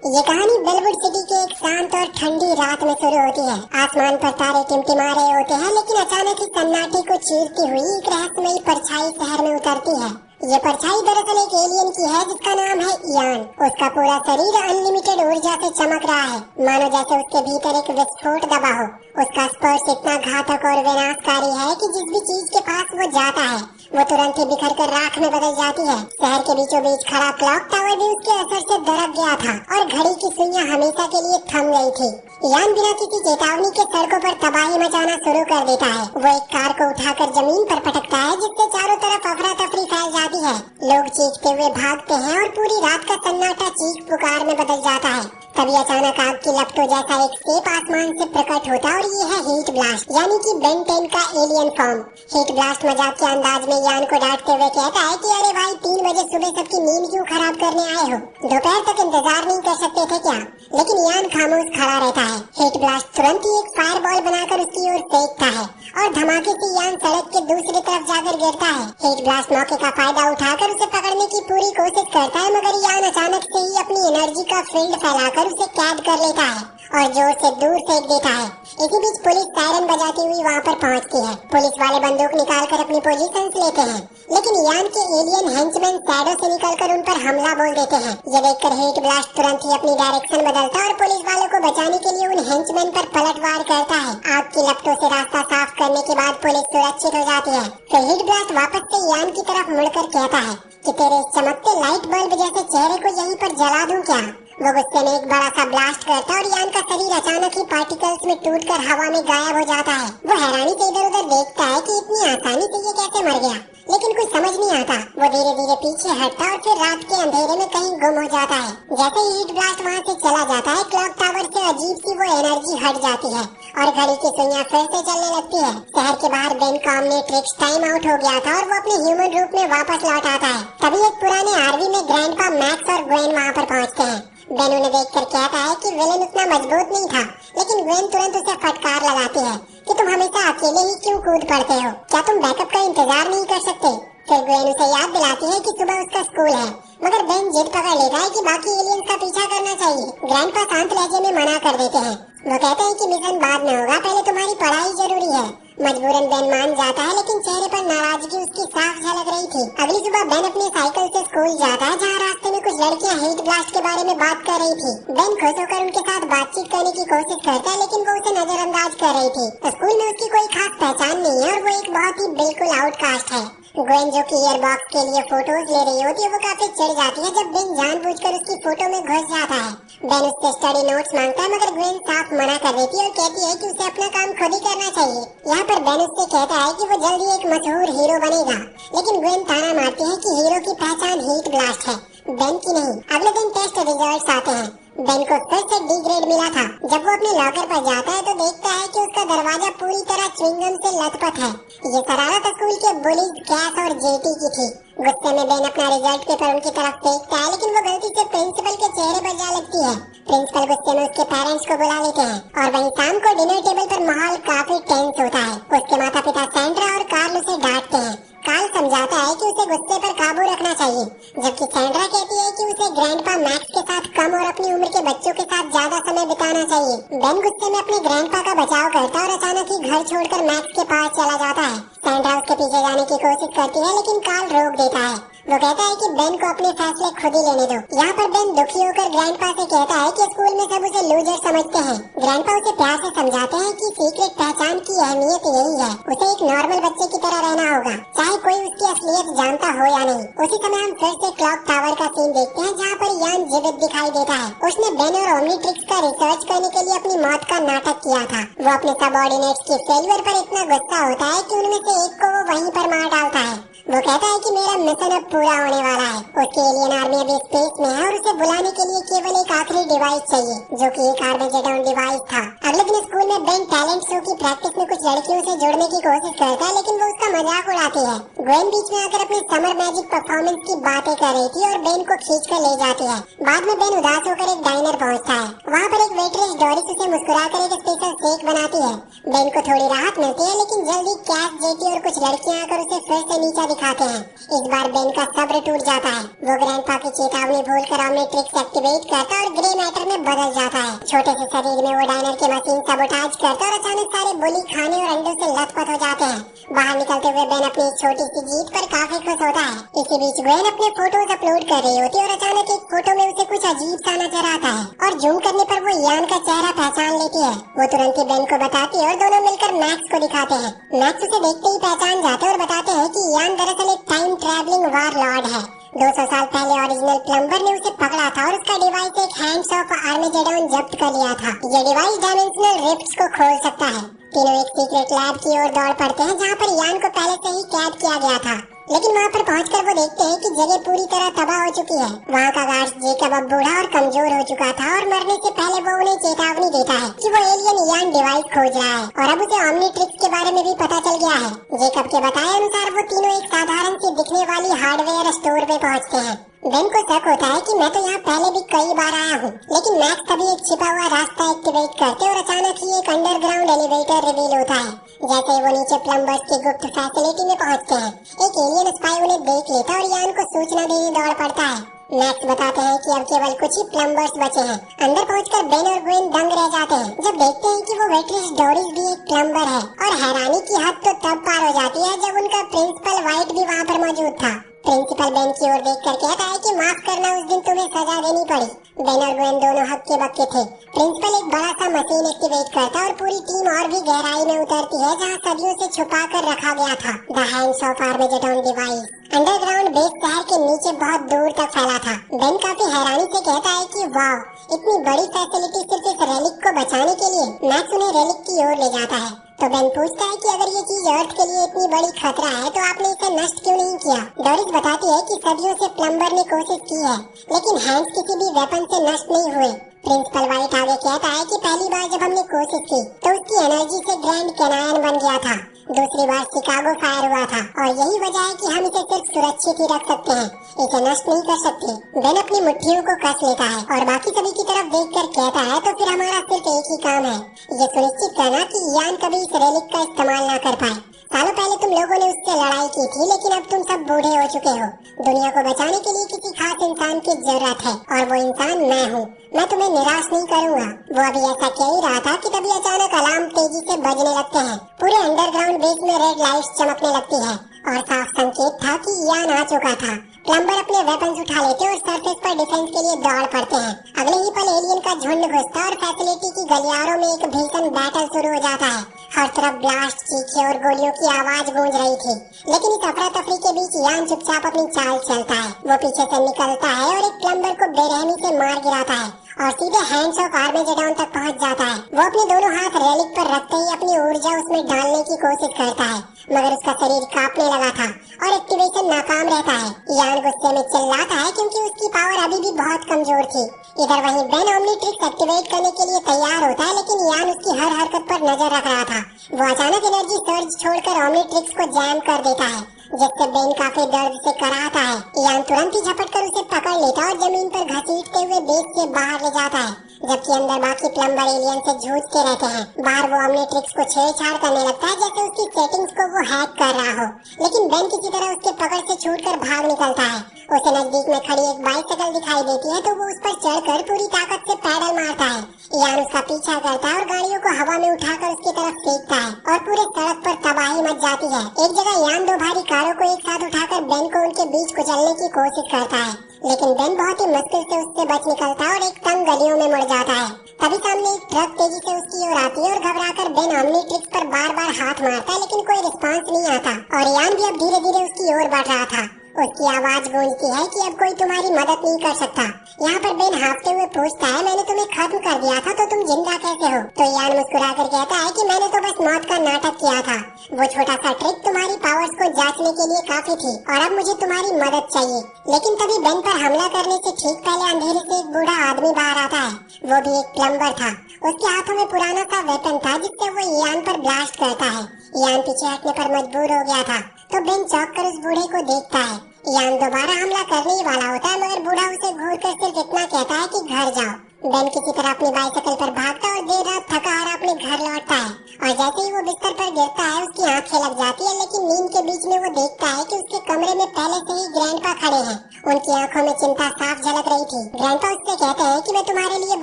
ये कहानी बेलवुड सिटी के एक शांत और ठंडी रात में शुरू होती है। आसमान पर तारे टिमटिमा रहे होते हैं, लेकिन अचानक ही सन्नाटे को चीरती हुई एक रहस्यमयी परछाई शहर में उतरती है। ये परछाई दरअसल एक एलियन की है जिसका नाम है इयान। उसका पूरा शरीर अनलिमिटेड ऊर्जा से चमक रहा है, मानो जैसे उसके भीतर एक विस्फोट दबा हो। उसका स्पर्श इतना घातक और विनाशकारी है कि जिस भी चीज के पास वो जाता है वो तुरंत ही बिखर कर राख में बदल जाती है। शहर के बीचों बीच खड़ा क्लॉक टावर भी उसके असर से दरक गया था और घड़ी की सुइयां हमेशा के लिए थम गई थी। इयान बिना किसी चेतावनी के सड़कों पर तबाही मचाना शुरू कर देता है। वो एक कार को उठाकर जमीन पर पटकता है, जिससे चारों तरफ अफरा तफरी फैल जाती है। लोग चीखते हुए भागते हैं और पूरी रात का सन्नाटा चीख पुकार में बदल जाता है। तभी अचानक आग की लपटों जैसा एक सेप आसमान से प्रकट होता है और ये है हीट ब्लास्ट, यानी कि बेन 10 का एलियन फॉर्म। हीट ब्लास्ट मजाक के अंदाज में यान को डांटते हुए कहता है कि अरे भाई 3 बजे सुबह सबकी नींद क्यों खराब करने आए हो? दोपहर तक इंतजार नहीं कर सकते थे क्या? लेकिन यान खामोश खड़ा रहता है। हीट ब्लास्ट तुरंत ही एक फायर बॉल बनाकर उसकी ओर फेंकता है और धमाके से यान सड़क के दूसरी तरफ जाकर गिरता है। हीट ब्लास्ट मौके का फायदा उठाकर उसे पकड़ने की पूरी कोशिश करता है, मगर यान अचानक से ही अपनी एनर्जी का फील्ड फैलाकर उसे कैद कर लेता है और जोर से दूर फेंक देता है। इसी बीच पुलिस सायरन बजाती हुई वहाँ पर पहुँचती है। पुलिस वाले बंदूक निकालकर अपनी पोजीशन लेते हैं, लेकिन यान के एलियन हेंचमैन शैडो से निकलकर उन पर हमला बोल देते हैं। ये देखकर हीट ब्लास्ट तुरंत ही अपनी डायरेक्शन बदलता है और पुलिस वालों को बचाने के लिए उन हेंचमैन पर पलटवार करता है। आग की लपटों से रास्ता साफ करने के बाद पुलिस सुरक्षित हो जाती है। फिर हीट ब्लास्ट वापस से यान की तरफ मुड़कर कहता है कि तेरे चमकते लाइट बल्ब जैसे चेहरे को यहीं पर जला दूं क्या? वो गुस्से में एक बड़ा सा ब्लास्ट करता है और यान का शरीर अचानक ही पार्टिकल्स में टूटकर हवा में गायब हो जाता है। वो हैरानी से इधर उधर देखता है कि इतनी आसानी से ये कैसे मर गया, लेकिन कुछ समझ नहीं आता। वो धीरे धीरे पीछे हटता और फिर रात के अंधेरे में कहीं गुम हो जाता है। जैसे ही हीट ब्लास्ट वहाँ से चला जाता है, क्लॉक टावर से अजीब सी वो एनर्जी हट जाती है और घड़ी की सुइयां फिर से चलने लगती है। शहर के बाहर बेन का ऑमनिट्रिक्स टाइम आउट हो गया था और वो अपने ह्यूमन रूप में वापस लौट आता है। तभी एक पुराने आरवी में ग्रैंडपा मैक्स और ग्वेन वहाँ पर पहुँचते हैं। बेन उन्हें देखकर कहता है कि विलेन उतना मजबूत नहीं था, लेकिन ग्वेन तुरंत उसे फटकार लगाती है कि तुम हमेशा अकेले ही क्यों कूद पड़ते हो? क्या तुम बैकअप का इंतजार नहीं कर सकते? फिर ग्वेन उसे याद दिलाती है कि सुबह उसका स्कूल है, मगर बेन जिद पकड़ लेता है कि बाकी एलियंस का पीछा करना चाहिए। ग्रैंडपा शांत लहजे में मना कर देते हैं। वो कहते हैं कि मिशन बाद में होगा, पहले तुम्हारी पढ़ाई जरूरी है। मजबूरन बेन मान जाता है, लेकिन चेहरे पर नाराजगी उसकी साफ झलक रही थी। अगली सुबह बेन अपने साइकिल से स्कूल जाता है, जहाँ रास्ते में कुछ लड़कियाँ हीट ब्लास्ट के बारे में बात कर रही थी। बेन खुश होकर उनके साथ बातचीत करने की कोशिश करता है, लेकिन वो उसे नजरअंदाज कर रही थी। स्कूल में उसकी कोई खास पहचान नहीं है और वो एक बहुत ही बिल्कुल आउटकास्ट है। ग्वेन जो कि ईयरबॉक्स के लिए फोटोज ले रही होती है, वो काफी चिढ़ जाती है जब बेन जानबूझकर उसकी फोटो में घुस जाता है। बेन उससे स्टडी नोट्स मांगता है, मगर ग्वेन साफ मना कर देती है और कहती है कि उसे अपना काम खुद ही करना चाहिए। यहाँ पर बेन उससे कहता है कि वो जल्द ही एक मशहूर हीरो बनेगा, लेकिन ग्वेन ताना मारती है कि हीरो की पहचान हीट ब्लास्ट है, बेन की नहीं। अगले दिन टेस्ट रिजल्ट्स आते हैं। बेन को फिर से डी ग्रेड मिला था। जब वो अपने लॉकर पर जाता है तो देखता है कि उसका दरवाजा पूरी तरह च्युइंगम से लथपथ है। ये शरारत स्कूल के बुलीज कैस और जेटी की थी। गुस्से में बेन अपना रिजल्ट पेपर उनकी तरफ फेंकता है, लेकिन वो गलती से प्रिंसिपल के चेहरे पर जा लगती है। प्रिंसिपल गुस्से में उसके पेरेंट्स को बुला लेते हैं और वहीं शाम को डिनर टेबल पर माहौल काफी टेंस होता है। उसके माता पिता सैंड्रा और कार्ल उसे डांटते हैं। कार्ल समझाता है कि उसे गुस्से पर काबू रखना चाहिए, जबकि सैंड्रा कहती है कि उसे ग्रैंडपा मैक्स के साथ कम और अपनी उम्र के बच्चों के साथ ज्यादा समय बिताना चाहिए। बेन गुस्से में अपने ग्रैंडपा का बचाव करता है और अचानक ही घर छोड़कर मैक्स के पास चला जाता है। सैंड्रा उसके पीछे जाने की कोशिश करती है, लेकिन कार्ल रोक देता है। वो कहता है कि बेन को अपने फैसले खुद ही लेने दो। यहाँ पर बेन दुखी होकर ग्रैंडपा से कहता है कि स्कूल में सब उसे लूजर समझते हैं। ग्रैंडपा उसे प्यार से समझाते हैं कि सीक्रेट पहचान की अहमियत यही है, उसे एक नॉर्मल बच्चे की तरह रहना होगा, चाहे कोई उसकी असलियत जानता हो या नहीं। उसी समय हम फिर से क्लॉक टावर का सीन देखते हैं, जहाँ पर यान जीवित दिखाई देता है। उसने बेन और ओमनीट्रिक्स का रिसर्च करने के लिए अपनी मौत का नाटक किया था। वो अपने सबऑर्डिनेट्स की फेलियर पर इतना गुस्सा होता है कि उनमें से एक को वो वहीं पर मार डालता है। वो कहता है कि मेरा मिशन अब पूरा होने वाला है। उसकी एलियन आर्मी अभी स्पेस में है और उसे बुलाने के लिए केवल एक आखिरी डिवाइस चाहिए, जो कि एक आर्मेगेडोन डिवाइस था। अगले दिन स्कूल में बेन टैलेंट शो की प्रैक्टिस में कुछ लड़कियों से जुड़ने की कोशिश करता है, लेकिन वो उसका मजाक उड़ाती है। ग्वेन बीच में आकर अपने समर मैजिक परफॉर्मेंस की बातें कर रही थी और बेन को खींच कर ले जाती है। बाद में बेन उदास होकर एक डाइनर पहुँचता है। वहाँ पर एक वेट्रेस डोरिस उसे मुस्कुराकर एक स्पेशल केक बनाती है। बेन को थोड़ी राहत मिलती है, लेकिन जल्दी कैश, जेटी और कुछ लड़कियां आकर उसे फिर से नीचा दिखाते हैं। इस बार बेन का सब्र टूट जाता है। वो ग्रैंडपा की चेतावनी भूलकर ऑमनीट्रिक्स एक्टिवेट करता है और ग्रे मैटर में बदल जाता है। छोटे से शरीर में वो डायनर की मशीन सबोटाज करता है और अचानक सारे बुली खाने और अंडों से लथपथ हो जाते हैं। बाहर निकलते हुए बेन अपनी इस छोटी सी जीत पर काफी खुश होता है। इसी बीच ग्वेन अपने फोटोज अपलोड कर रही होती है और अचानक एक फोटो में उसे कुछ अजीब सा नजर आता है और जूम करने पर वो यान का चेहरा पहचान लेती है। वो तुरंत ही बेन को बताती है और दोनों मिलकर मैक्स को दिखाते हैं। मैक्स उसे देखते ही पहचान जाते हैं और बताते हैं कि यान दरअसल एक टाइम ट्रैवलिंग वार लॉर्ड है। 200 साल पहले ओरिजिनल प्लम्बर ने उसे पकड़ा था और उसका डिवाइस एक हैंड्स ऑफ आर्मेजेडोन जब्त कर लिया था। ये डिवाइस डायमेंशनल रिफ्ट्स को खोल सकता है। तीनों एक सीक्रेट लैब की ओर दौड़ पड़ते हैं जहाँ पर यान को पहले से ही कैद किया गया था, लेकिन वहाँ पर पहुंचकर वो देखते हैं कि जगह पूरी तरह तबाह हो चुकी है। वहाँ का गार्ड जेकब अब बूढ़ा और कमजोर हो चुका था और मरने से पहले वो उन्हें चेतावनी देता है कि वो एलियन यान डिवाइस खोज रहा है और अब उसे ऑमनीट्रिक्स के बारे में भी पता चल गया है। जेकब के बताए अनुसार वो तीनों एक साधारण सी दिखने वाली हार्डवेयर स्टोर में पहुँचते हैं। बेन को शक होता है कि मैं तो यहाँ पहले भी कई बार आया हूँ, लेकिन मैक्स तभी एक छिपा हुआ रास्ता एक्टिवेट करते और अचानक ही एक अंडरग्राउंड एलिवेटर रिवील होता है। जैसे ही वो नीचे प्लम्बर्स की गुप्त फैसिलिटी में पहुँचते हैं, एक एलियन स्पाई उन्हें देख लेता और यान को सूचना देने दौड़ पड़ता है। मैक्स बताते हैं कि अब केवल कुछ ही प्लम्बर्स बचे हैं। अंदर पहुंचकर बेन और ग्वेन दंग रह जाते हैं जब देखते हैं कि वो वेट्रेस डोरिस भी एक प्लम्बर है और हैरानी की हद तो तब पार हो जाती है जब उनका प्रिंसिपल व्हाइट भी वहाँ पर मौजूद था। प्रिंसिपल बेन की ओर देखकर कहता है कि माफ करना, उस दिन तुम्हें सजा देनी पड़ी। बेन और ग्वेन दोनों हक्के बक्के थे। प्रिंसिपल एक बड़ा सा मशीन एक्टिवेट करता है और पूरी टीम और भी गहराई में उतरती है जहाँ सदियों से छुपा कर रखा गया था the hands of Armageddon device. Underground base शहर के नीचे बहुत दूर तक फैला था। बेन काफी हैरानी से कहता है कि वाह, इतनी बड़ी फैसिलिटी सिर्फ इस रेलिक को बचाने के लिए। मैक्स उन्हें रेलिक की ओर ले जाता है तो बेन पूछता है कि अगर ये चीज अर्थ के लिए इतनी बड़ी खतरा है तो आपने इसे नष्ट क्यों नहीं किया। डोरिस बताती है कि सदियों से प्लम्बर ने कोशिश की है, लेकिन हैंड्स किसी भी वेपन से नष्ट नहीं हुए। प्रिंसिपल व्हाइट आगे कहता है कि पहली बार जब हमने कोशिश की तो उसकी एनर्जी से ग्रैंड कैनायन बन गया था, दूसरी बार शिकागो फायर हुआ था और यही वजह है कि हम इसे सिर्फ सुरक्षित ही रख सकते हैं, इसे नष्ट नहीं कर सकते। बेन अपनी मुट्ठियों को कस लेता है और बाकी सभी की तरफ देखकर कहता है तो फिर हमारा सिर्फ एक ही काम है, ये सुनिश्चित करना कि यान कभी इस रेलिक का इस्तेमाल न कर पाए। सालों पहले तुम लोगों ने उससे लड़ाई की थी, लेकिन अब तुम सब बूढ़े हो चुके हो। दुनिया को बचाने के लिए किसी खास इंसान की जरूरत है और वो इंसान मैं हूँ। मैं तुम्हें निराश नहीं करूँगा। वो अभी ऐसा कह ही रहा था कि तभी अचानक अलार्म तेजी से बजने लगते हैं। पूरे अंडरग्राउंड बेस में रेड लाइट्स चमकने लगती है और साफ संकेत था कि यान आ चुका था। प्लम्बर अपने वेपन्स उठा लेते और सरफेस पर डिफेंस के लिए दौड़ पड़ते हैं। अगले ही पल एलियन का झुंड घुसता और फैसिलिटी की गलियारों में एक भीषण बैटल शुरू हो जाता है। हर तरफ ब्लास्ट, चीखे और गोलियों की आवाज गूंज रही थी, लेकिन इस अफरा तफरी के बीच यान चुपचाप अपनी चाल चलता है। वो पीछे से निकलता है और एक प्लम्बर को बेरहमी से मार गिराता है और सीधे हैंड्स ऑफ आर्मेजेडोन तक पहुंच जाता है। वो अपने दोनों हाथ रेलिक पर रखते ही अपनी ऊर्जा उसमें डालने की कोशिश करता है, मगर उसका शरीर कांपने लगा था और एक्टिवेशन नाकाम रहता है। यान गुस्से में चिल्लाता है क्योंकि उसकी पावर अभी भी बहुत कमजोर थी। इधर वहीं बेन ओमनीट्रिक्स एक्टिवेट करने के लिए तैयार होता है, लेकिन यान उसकी हर हरकत पर नजर रख रहा था। वो अचानक एनर्जी सर्ज छोड़कर ओमनीट्रिक्स को जैम कर देता है, जिससे बेन काफी दर्द से कराहता है। यान तुरंत ही झपट कर उसे पकड़ लेता और जमीन पर घसीटते हुए बेस से बाहर ले जाता है, जबकि अंदर बाकी प्लम्बर एलियन से जूझते रहते हैं। बाहर वो ओमनीट्रिक्स को छेड़छाड़ करने लगता है जैसे उसकी सेटिंग्स को वो हैक कर रहा हो, लेकिन बेन किसी तरह उसके पकड़ से छूटकर भाग निकलता है। उसे नजदीक में खड़ी एक बाइसाइकिल दिखाई देती है तो वो उस पर चढ़कर पूरी ताकत से पैडल मारता है। यान उसका पीछा करता है और गाड़ियों को हवा में उठाकर उसकी तरफ फेंकता है और पूरे सड़क पर तबाही मच जाती है। एक जगह यान दो भारी कारों को एक साथ उठाकर बेन को उनके बीच कुचलने की कोशिश करता है, लेकिन बेन बहुत ही मुश्किल से उससे बच निकलता है और एक तंग गलियों में मुड़ जाता है। तभी सामने एक ट्रक तेजी से उसकी ओर आती है और घबराकर बेन ओमनीट्रिक्स पर बार बार हाथ मारता है, लेकिन कोई रिस्पांस नहीं आता और यान भी अब धीरे धीरे उसकी ओर बढ़ रहा था। उसकी आवाज गूंजती है कि अब कोई तुम्हारी मदद नहीं कर सकता। यहाँ पर बेन हांफते हुए पूछता है, मैंने तुम्हें खत्म कर दिया था तो तुम जिंदा कैसे हो? तो यान मुस्कुराकर कहता है कि मैंने तो बस मौत का नाटक किया था। वो छोटा सा ट्रिक तुम्हारी पावर्स को जांचने के लिए काफी थी और अब मुझे तुम्हारी मदद चाहिए। लेकिन तभी बेन पर हमला करने से ठीक पहले अंधेरे से एक बूढ़ा आदमी बाहर आता है। वो भी एक प्लम्बर था। उसके हाथों में पुराना सा वेपन था जिससे वो यान पर ब्लास्ट करता है। यान पीछे हटने पर मजबूर हो गया था तो बेन चौंक कर उस बूढ़े को देखता है। यान दोबारा हमला करने ही वाला होता है, मगर बूढ़ा उसे घूरकर सिर्फ इतना कहता है कि घर जाओ, बेन किसी तरह अपनी बाइसाइकिल पर भागता और देर रात थका हारा अपने घर लौटता है और जैसे ही वो बिस्तर पर गिरता है उसकी आंखें लग जाती है, लेकिन नींद के बीच में वो देखता है कि उसके कमरे में पहले से ही ग्रैंडपा खड़े हैं। उनकी आंखों में चिंता साफ झलक रही थी। ग्रैंडपा उससे कहते हैं कि मैं तुम्हारे लिए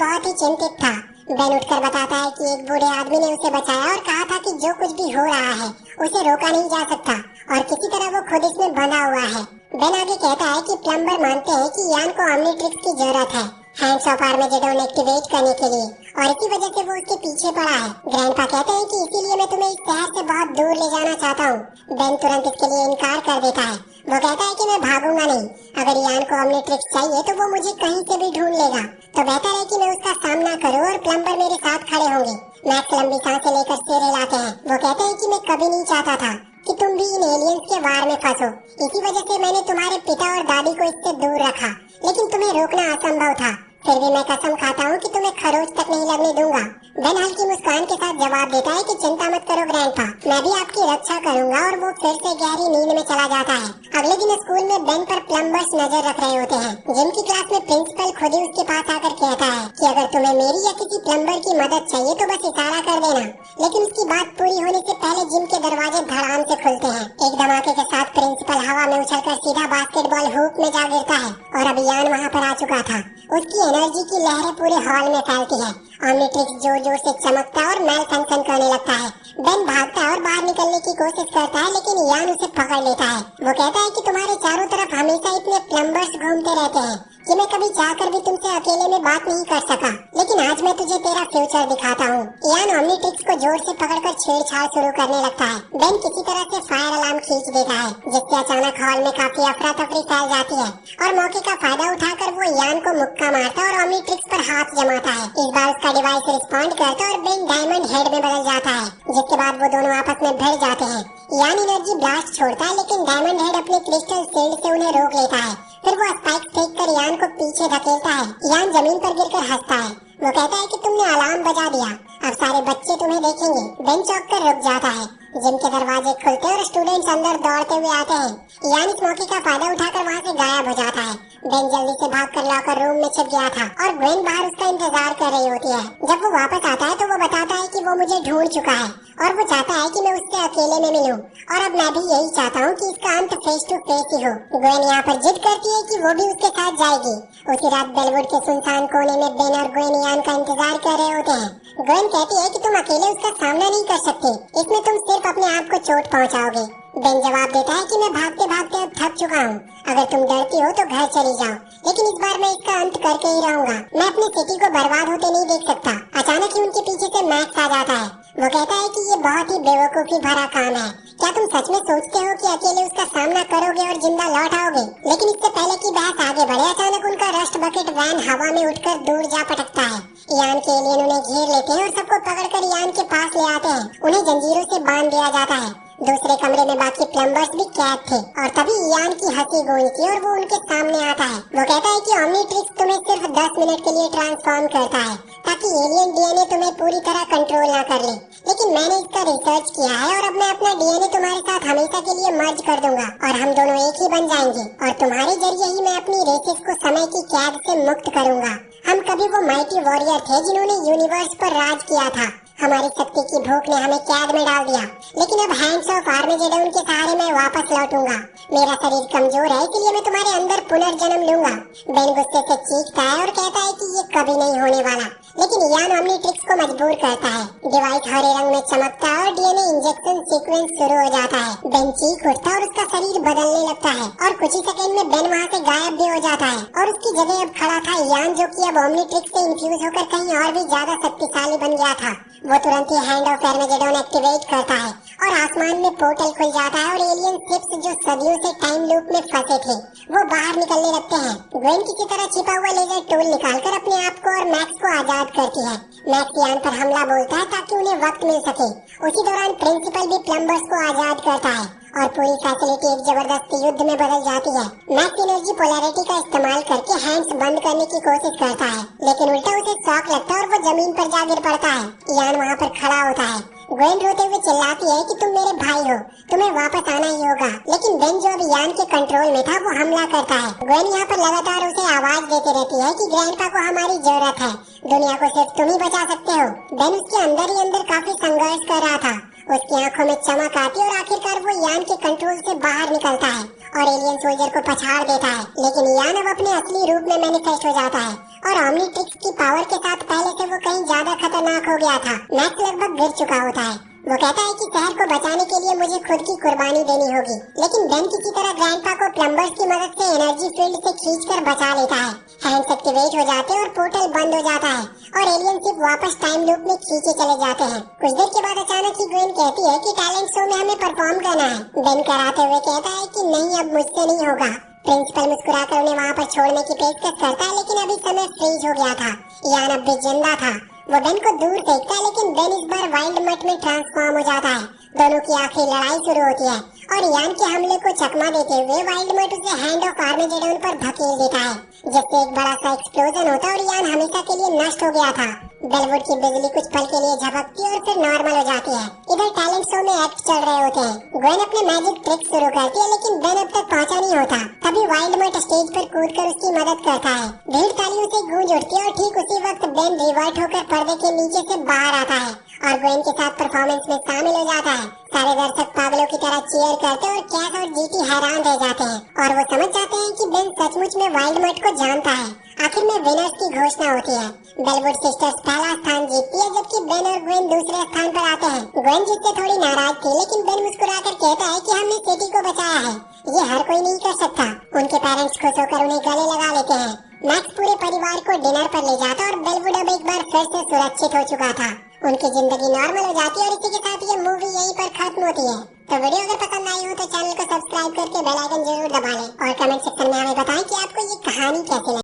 बहुत ही चिंतित था। बेन उठकर बताता है कि एक बूढ़े आदमी ने उसे बचाया और कहा था कि जो कुछ भी हो रहा है उसे रोका नहीं जा सकता और किसी तरह वो खुद इसमें बंधा हुआ है। बेन आगे कहता है कि प्लम्बर मानते हैं कि यान को ऑमनीट्रिक्स की जरूरत है हैंड्स ऑफ आर्मेगेडोन एक्टिवेट करने के लिए और इसी वजह से वो उसके पीछे पड़ा है। ग्रैंडपा कहते हैं कि इसीलिए मैं तुम्हें इस शहर से बहुत दूर ले जाना चाहता हूँ। बेन तुरंत इसके लिए इनकार कर देता है। वो कहता है कि मैं भागूंगा नहीं। अगर यान को ऑमनीट्रिक्स चाहिए तो वो मुझे कहीं से भी ढूंढ लेगा, तो बेहतर है कि मैं उसका सामना करूँ और प्लम्बर मेरे साथ खड़े होंगे। मैक्स लंबी सांसें लेकर सिर हिलाते हैं। वो कहते हैं कि मैं कभी नहीं चाहता था कि तुम भी इन एलियंस के वार में फंसो। इसी वजह से मैंने तुम्हारे पिता और दादी को इससे दूर रखा, लेकिन तुम्हें रोकना असंभव था। फिर भी मैं कसम खाता हूँ कि तुम्हें खरोच तक नहीं लगने दूंगा। बेन हल्की मुस्कान के साथ जवाब देता है कि चिंता मत करो ग्रैंडपा, मैं भी आपकी रक्षा करूंगा और वो फिर से गहरी नींद में चला जाता है। अगले दिन स्कूल में बेन पर प्लम्बर्स नजर रख रहे होते हैं। जिम की क्लास में प्रिंसिपल खुद ही उसके पास आकर कहता है कि अगर तुम्हें मेरी या किसी प्लम्बर की मदद चाहिए तो बस इशारा कर देना। लेकिन उसकी बात पूरी होने से पहले जिम के दरवाजे धड़ाम से खुलते हैं। एक धमाके के साथ प्रिंसिपल हवा में उछलकर सीधा बास्केटबॉल हुप में जा गिरता है और अब यान वहाँ पर आ चुका था। उसकी एनर्जी की लहरें पूरे हॉल में फैलती है। ऑमनीट्रिक्स जोर जोर से चमकता और मैल फंक्शन करने लगता है। बेन भागता है और बाहर निकलने की कोशिश करता है, लेकिन यान उसे पकड़ लेता है। वो कहता है कि तुम्हारे चारों तरफ हमेशा इतने प्लम्बर्स घूमते रहते हैं कि मैं कभी चाहकर भी तुमसे अकेले में बात नहीं कर सका, लेकिन आज मैं तुझे तेरा फ्यूचर दिखाता हूँ। यान ऑमनीट्रिक्स को जोर से पकड़कर छेड़छाड़ शुरू करने लगता है। बेन किसी तरह से फायर अलार्म खींच देता है, जिससे अचानक हॉल में काफी अफरा तफरी फैल जाती है और मौके का फायदा उठाकर वो यान को मुक्का मारता और ऑमनीट्रिक्स पर हाथ जमाता है। इस बार उसका डिवाइस रिस्पॉन्ड करता है और बेन डायमंड हेड में बदल जाता है, जिसके बाद वो दोनों आपस में भिड़ जाते हैं। यान एनर्जी ब्लास्ट छोड़ता है, लेकिन डायमंड हेड अपने क्रिस्टल शील्ड से उन्हें रोक लेता है। फिर वो स्पाइक फेंक कर यान को पीछे धकेलता है। यान जमीन पर गिरकर हंसता है। वो कहता है कि तुमने अलार्म बजा दिया, अब सारे बच्चे तुम्हें देखेंगे। बेन चौंक कर रुक जाता है। जिम के दरवाजे खुलते और स्टूडेंट्स अंदर दौड़ते हुए आते हैं। यान इस मौके का फायदा उठाकर वहाँ से गायब हो जाता है। बेन जल्दी से भागकर लॉकर रूम में छिप गया था और ग्वेन बाहर उसका इंतजार कर रही होती है। जब वो वापस आता है तो वो बताता है कि वो मुझे ढूंढ चुका है और वो चाहता है कि मैं उससे अकेले में मिलूं और अब मैं भी यही चाहता हूँ कि इसका अंत फेस टू फेस ही हो। ग्वेन यहाँ पर जिद करती है कि वो भी उसके साथ जाएगी। उसी रात बेलवुड के सुनसान कोने में बेन और ग्वेन यान का इंतजार कर रहे होते हैं। ग्वेन कहती है कि तुम अकेले उसका सामना नहीं कर सकते, इसमें तुम सिर्फ अपने आप को चोट पहुँचाओगे। बेन जवाब देता है कि मैं भागते भागते अब थक चुका हूँ, अगर तुम डरती हो तो घर चली जाओ, लेकिन इस बार मैं इसका अंत करके ही रहूंगा। मैं अपनी सिटी को बर्बाद होते नहीं देख सकता। अचानक ही उनके पीछे से मैक्स आ जाता है। वो कहता है कि ये बहुत ही बेवकूफी भरा काम है। क्या तुम सच में सोचते हो कि अकेले उसका सामना करोगे और जिंदा लौट आओगे? लेकिन इससे पहले कि बहस आगे बढ़े, अचानक उनका रस्ट बकेट वैन हवा में उठकर दूर जा पटकता है। यान के एलियन उन्हें घेर लेते हैं और सबको पकड़कर यान के पास ले आते हैं। उन्हें जंजीरों से बांध दिया जाता है। दूसरे कमरे में बाकी प्लम्बर्स भी कैद थे और तभी यान की हंसी गूंजती है और वो उनके सामने आता है। वो कहता है कि ऑमनीट्रिक्स तुम्हें सिर्फ 10 मिनट के लिए ट्रांसफॉर्म करता है ताकि एलियन डीएनए तुम्हें पूरी तरह कंट्रोल ना कर ले, लेकिन मैंने इसका रिसर्च किया है और अब मैं अपना डीएनए तुम्हारे साथ हमेशा के लिए मर्ज कर दूंगा और हम दोनों एक ही बन जाएंगे और तुम्हारे जरिए ही मैं अपनी रेसेस को समय की कैद से मुक्त करूंगा। हम कभी वो माइटी वॉरियर थे जिन्होंने यूनिवर्स पर राज किया था। हमारी शक्ति की भूख ने हमें कैद में डाल दिया, लेकिन अब हैंड्स ऑफ आर्मेगेडोन के सहारे मैं वापस लौटूंगा। मेरा शरीर कमजोर है, इसलिए मैं तुम्हारे अंदर पुनर्जन्म लूंगा। बेन गुस्से से चीखता है और कहता है कि ये कभी नहीं होने वाला, लेकिन यान ऑमनीट्रिक्स को मजबूर करता है। डिवाइस हरे रंग में चमकता है और डीएनए इंजेक्शन सीक्वेंस शुरू हो जाता है। बेन चीख उठता है और उसका शरीर बदलने लगता है और कुछ ही सेकंड में बेन वहाँ से गायब भी हो जाता है और उसकी जगह अब खड़ा था यान, जो कि अब ऑमनीट्रिक्स से इंफ्यूज होकर कहीं और भी ज्यादा शक्तिशाली बन गया था। वो तुरंत ही हैंड ऑफ आर्मेगेडोन एक्टिवेट करता है और आसमान में पोर्टल खुल जाता है और एलियन शिप्स जो सदियों से टाइम लूप में फंसे थे वो बाहर निकलने लगते हैं। ग्वेन किसी तरह छिपा हुआ लेजर टूल निकालकर अपने आप को और मैक्स को आजाद करती है। मैक्स यान पर हमला बोलता है ताकि उन्हें वक्त मिल सके। उसी दौरान प्रिंसिपल भी प्लम्बर्स को आजाद करता है और पूरी फैसिलिटी एक जबरदस्त युद्ध में बदल जाती है। मैक्स एनर्जी पोलैरिटी का इस्तेमाल करके हैंड्स बंद करने की कोशिश करता है, लेकिन उल्टा उसे शॉक लगता है और वो जमीन पर जा गिर पड़ता है। यान वहाँ पर खड़ा होता है। ग्वेन रोते हुए चिल्लाती है कि तुम मेरे भाई हो, तुम्हें वापस आना ही होगा। लेकिन बेन जो अभी यान के कंट्रोल में था वो हमला करता है। ग्वेन यहाँ पर लगातार उसे आवाज देती रहती है कि ग्रैंडपा को हमारी जरूरत है, दुनिया को सिर्फ तुम ही बचा सकते हो। बेन उसके अंदर ही अंदर काफी संघर्ष कर रहा था। उसकी आंखों में चमक आती है और आखिरकार वो यान के कंट्रोल से बाहर निकलता है और एलियन सोल्जर को पछाड़ देता है। लेकिन यान अब अपने असली रूप में मैनिफेस्ट हो जाता है और ओमनीट्रिक्स की पावर के साथ पहले से वो कहीं ज्यादा खतरनाक हो गया था। मैक्स लगभग गिर चुका होता है। वो कहता है कि शहर को बचाने के लिए मुझे खुद की कुर्बानी देनी होगी। लेकिन बेन किसी तरह ग्रैंडपा को प्लम्बर्स की मदद से एनर्जी फील्ड से खींचकर बचा लेता है। हैंड्स एक्टिवेट हो जाते हैं और पोर्टल बंद हो जाता है और एलियन शिप वापस टाइम लूप में खींचे चले जाते हैं। कुछ देर के बाद अचानक ही ग्वेन कहती है कि टैलेंट शो में हमें परफॉर्म करना है। बेन कराते हुए कहता है कि नहीं, अब मुझसे नहीं होगा। प्रिंसिपल मुस्कुराकर उन्हें वहाँ पर छोड़ने की पेशकश करता है, लेकिन अभी समय फ्रीज हो गया था। यान अब भी जिंदा था। वो बेन को दूर देखता है, लेकिन बेन इस बार वाइल्ड मट में ट्रांसफॉर्म हो जाता है। दोनों की आखिरी लड़ाई शुरू होती है और यान के हमले को चकमा देते हुए वाइल्ड मट उसे हैंड ऑफ आर्मेजेडन पर धकेल देता है, जिससे एक बड़ा सा एक्सप्लोजन होता है और यान हमेशा के लिए नष्ट हो गया था। बेलवुड की बिजली कुछ पल के लिए झपकती है और फिर नॉर्मल हो जाती है। इधर टैलेंट शो में एक्ट चल रहे होते हैं। ग्वेन अपने मैजिक ट्रिक शुरू करती है, लेकिन बेन अब तक पहुंचा नहीं होता। तभी वाइल्ड मट स्टेज पर कूदकर उसकी मदद करता है। भीड़ तालियों से गूंज उठती है और ठीक उसी वक्त बेन रिवर्ट होकर पर्दे के नीचे से बाहर आता है और ग्वेन के साथ परफॉर्मेंस में शामिल हो जाता है। सारे दर्शक पागलों की तरह चीयर करते हैं और कैस और जीटी हैरान रह जाते हैं और वो समझ जाते हैं कि बेन सचमुच में वाइल्ड मट को जानता है। आखिर में विनर्स की घोषणा होती है। बेलवुड सिस्टर्स पहला स्थान जीतती है, जबकि बेन और ग्वेन दूसरे स्थान पर आते हैं। ग्वेन जीतते थोड़ी नाराज थी, लेकिन बेन मुस्कुराकर कहता है कि हमने सिटी को बचाया है, ये हर कोई नहीं कर सकता। उनके पेरेंट्स खुश होकर उन्हें गले लगा लेते हैं। मैक्स पूरे परिवार को डिनर पर ले जाता और बेलवुड अब एक बार फिर से सुरक्षित हो चुका था। उनकी जिंदगी नॉर्मल हो जाती है और इसी के साथ ये मूवी यहीं पर खत्म होती है। तो वीडियो अगर पसंद आई हो तो चैनल को सब्सक्राइब करके बेल आइकन जरूर दबा लें और कमेंट सेक्शन में हमें बताएं कि आपको ये कहानी कैसी लगी।